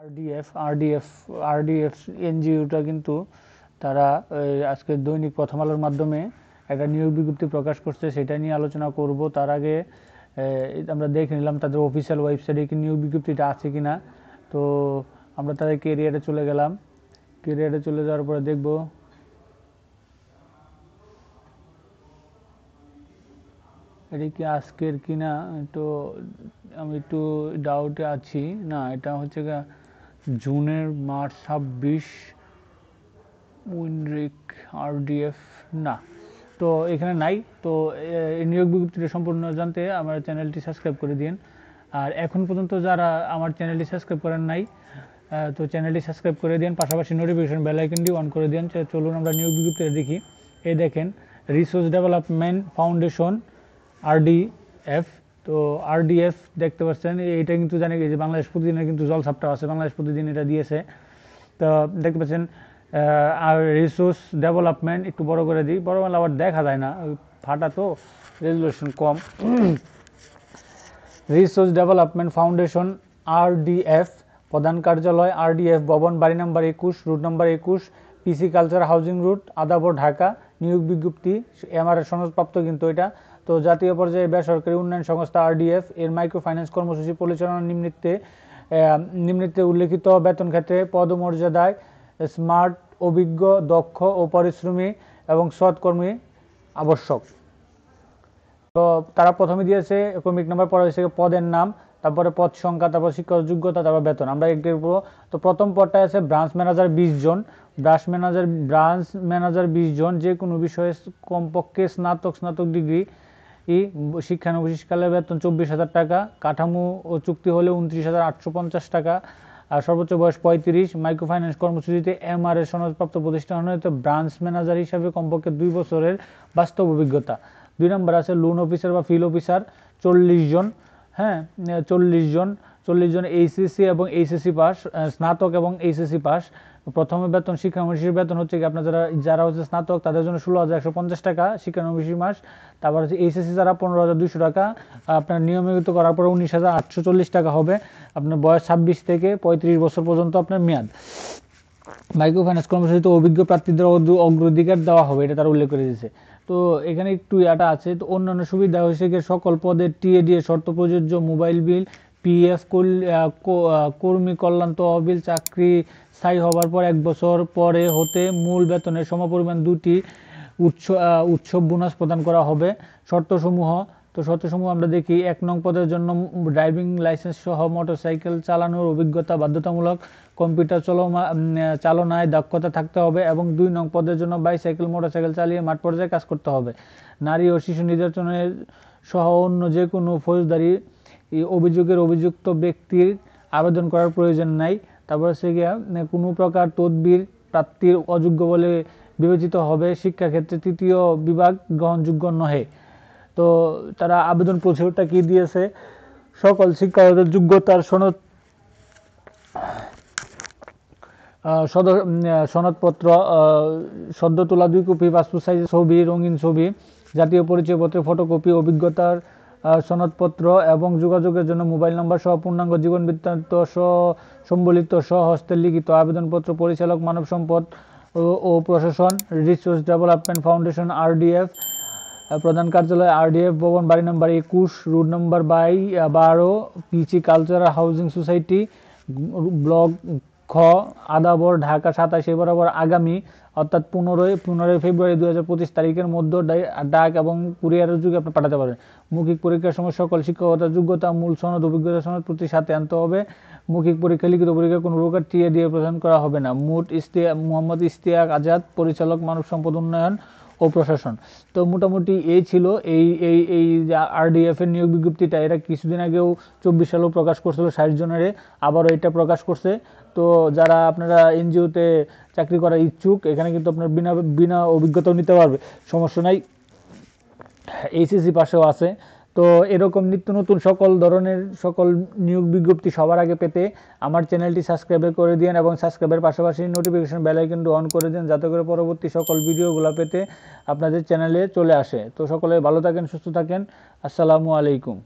RDF এনজিওটা কিন্তু তারা আজকে দৈনিক প্রথম আলোর মাধ্যমে একটা নিয়োগ বিজ্ঞপ্তি প্রকাশ করছে, সেটা নিয়ে আলোচনা করব। তার আগে আমরা দেখে নিলাম তাদের অফিসিয়াল ওয়েবসাইটে কি নিয়োগ বিজ্ঞপ্তিটা আছে কিনা। তো আমরা তাদের কেরিয়ারে চলে গেলাম। কেরিয়ারে চলে যাওয়ার পরে দেখব এটা কি আজকের কিনা। তো আমি একটু ডাউটে আছি। না, এটা হচ্ছে জুনের মার্চ 26 উইনরিক আরডিএফ, না, তো এখানে নাই। তো এই নিয়োগ বিজ্ঞপ্তিটা সম্পূর্ণ জানতে আমার চ্যানেলটি সাবস্ক্রাইব করে দিন। আর এখন পর্যন্ত যারা আমার চ্যানেলটি সাবস্ক্রাইব করেন নাই, তো চ্যানেলটি সাবস্ক্রাইব করে দিন, পাশাপাশি নোটিফিকেশন বেল আইকনটি অন করে দিন। চলুন আমরা নিয়োগ বিজ্ঞপ্তিটা দেখি। এই দেখেন, রিসোর্স ডেভেলপমেন্ট ফাউন্ডেশন আরডিএফ। তো আরডিএফ দেখতে পাচ্ছেন, এটা কিন্তু জানি যে বাংলাদেশ প্রতিদিনের কিন্তু জলসাপটা আছে, বাংলাদেশ প্রতিদিন এটা দিয়েছে। তো দেখতে পাচ্ছেন আর রিসোর্স ডেভেলপমেন্ট, একটু বড় করে দিই, বড় মানে আবার দেখা যায় না, ফাটা তো রেজুলেশন কম। রিসোর্স ডেভেলপমেন্ট ফাউন্ডেশন আরডিএফ, প্রধান কার্যালয় আরডিএফ ভবন, বাড়ি number 21, route number 21, PC culture housing route, Adabor, Dhaka. নিয়োগ বিজ্ঞপ্তি এমআরএ সনদপ্রাপ্ত কিন্তু এটা। তো জাতীয় পর্যায়ে বেসরকারি উন্নয়ন সংস্থা আরডিএফ এর মাইক্রো ফাইন্যান্স কর্মসূচি পরিচালনা নিম্নিতে উল্লেখিত বেতন ক্ষেত্রে পদমর্যাদায় স্মার্ট, অভিজ্ঞ, দক্ষ ও পরিশ্রমী এবং সৎকর্মী আবশ্যক। তো তারা প্রথমে দিয়েছে ক্রমিক নাম্বার, পরে হয়েছে পদের নাম, তারপরে পদ সংখ্যা, তারপর শিক্ষক যোগ্যতা, তারপর বেতন। আমরা একটু তো প্রথম পদটা আছে ব্রাঞ্চ ম্যানেজার 20 জন, ব্রাঞ্চ ম্যানেজার 20 জন, যে কোনো বিষয়ে কমপক্ষে স্নাতক ডিগ্রি শিক্ষানবিশকালের বেতন 24,000 টাকা, কাঠামো ও চুক্তি হলে 29,850 টাকা, আর সর্বোচ্চ বয়স 35। মাইক্রো ফাইন্যান্স কর্মসূচিতে এমআরএ সনদপ্রাপ্ত প্রতিষ্ঠান হতে ব্রাঞ্চ ম্যানেজার হিসাবে কমপক্ষে 2 বছরের বাস্তব অভিজ্ঞতা। 2 নম্বর আছে লোন অফিসার বা ফিল্ড অফিসার 40 জন, হ্যাঁ 40 জন এইচএসসি এবং এইচএসসি পাস, স্নাতক এবং এইচএসসি পাস। প্রথমে বেতন শিক্ষানবিশের বেতন হচ্ছে কি আপনার যারা হচ্ছে স্নাতক তাদের জন্য 16,150 টাকা শিক্ষানবিশী মাস। তারপর হচ্ছে এইচএসসি যারা 15,200 টাকা, আপনার নিয়মিত করার পরে 19,840 টাকা হবে। আপনার বয়স 26 থেকে 35 বছর পর্যন্ত আপনার মেয়াদ। মাইক্রো ফাইন্যান্স কর্মসূচিতে অভিজ্ঞ প্রার্থীদের অগ্রাধিকার দেওয়া হবে, এটা তারা উল্লেখ করে দিয়েছে। তো এখানে একটু এটা আছে। তো অন্যান্য সুবিধা হয়েছে সকল পদের টিএডিএ শর্ত প্রযোজ্য, মোবাইল বিল, পিএফ, কর্মী কল্যাণ তহবিল, চাকরি স্থায়ী হবার পর 1 বছর পরে হতে মূল বেতনের সমপরিমাণ 2টি উৎসব বোনাস প্রদান করা হবে। শর্তসমূহ আমরা দেখি। 1 নং পদের জন্য ড্রাইভিং লাইসেন্স সহ মোটরসাইকেল চালানোর অভিজ্ঞতা বাধ্যতামূলক, কম্পিউটার চালনায় দক্ষতা থাকতে হবে এবং 2 নং পদের জন্য বাইসাইকেল, মোটরসাইকেল চালিয়ে মাঠ পর্যায়ে কাজ করতে হবে। নারী ও শিশু নির্যাতনের সহ অন্য যে কোনো ফৌজদারি অভিযোগের অভিযুক্ত ব্যক্তির আবেদন করার প্রয়োজন নাই। তারপর হচ্ছে গিয়া কোনো প্রকার তদবির প্রাপ্তির অযোগ্য বলে বিবেচিত হবে। শিক্ষাক্ষেত্রে 3য় বিভাগ গ্রহণযোগ্য নহে। তো তারা আবেদন প্রসিডিউরটা কি দিয়েছে, সকল শিক্ষাগত যোগ্যতার সনদপত্র, সদ্য তোলা 2 কপি পাসপোর্ট সাইজের ছবি, রঙিন ছবি, জাতীয় পরিচয়পত্রের ফটোকপি, অভিজ্ঞতার সনদপত্র এবং যোগাযোগের জন্য মোবাইল নম্বর সহ পূর্ণাঙ্গ জীবন বৃত্তান্ত সম্বলিত স্বহস্তে লিখিত আবেদনপত্র পরিচালক মানব সম্পদ ও প্রশাসন, রিসোর্স ডেভেলপমেন্ট ফাউন্ডেশন আরডিএফ, প্রধান কার্যালয় আরডিএফ ভবন, বাড়ি নাম্বার 21, রুট নাম্বার 12, পিসি কালচারাল হাউজিং সোসাইটি, ব্লক খ, আদাবর, ঢাকা 27 বরাবর আগামী অর্থাৎ 15 ফেব্রুয়ারি 2025 তারিখের মধ্যে ডাক এবং কুরিয়ারের যুগে আপনি পাঠাতে পারেন। মৌখিক পরীক্ষার সময় সকল শিক্ষকতা যোগ্যতা, মূল সনদ, অভিজ্ঞতা সনদ প্রতি সাথে আনতে হবে। মৌখিক পরীক্ষা, লিখিত পরীক্ষা কোনো প্রকার টিএ দিয়ে প্রদান করা হবে না। মোহাম্মদ ইশতিয়াক আজাদ, পরিচালক মানব সম্পদ উন্নয়ন ও প্রশাসন। তো মোটামুটি এই ছিল এই আরডিএফ এর নিয়োগ বিজ্ঞপ্তিটা। এরা কিছুদিন আগেও 24 সালেও প্রকাশ করছিল 60 জনের, আবারও এটা প্রকাশ করছে। তো যারা আপনারা এনজিওতে চাকরি করার ইচ্ছুক, এখানে কিন্তু আপনার বিনা অভিজ্ঞতাও নিতে পারবে, সমস্যা নাই। এইচএসসি পাশেও আছে। তো এরকম নিত্য নতুন সকল নিয়োগ বিজ্ঞপ্তি সবার আগে পেতে আমার চ্যানেলটি সাবস্ক্রাইব করে দিন এবং সাবস্ক্রাইবের পাশাপাশি নোটিফিকেশন বেল আইকনটি অন করে দিন, যাতে করে পরবর্তী সকল ভিডিওগুলো পেতে আপনাদের চ্যানেলে চলে আসে। তো সকলে ভালো থাকেন, সুস্থ থাকেন। আসসালামু আলাইকুম।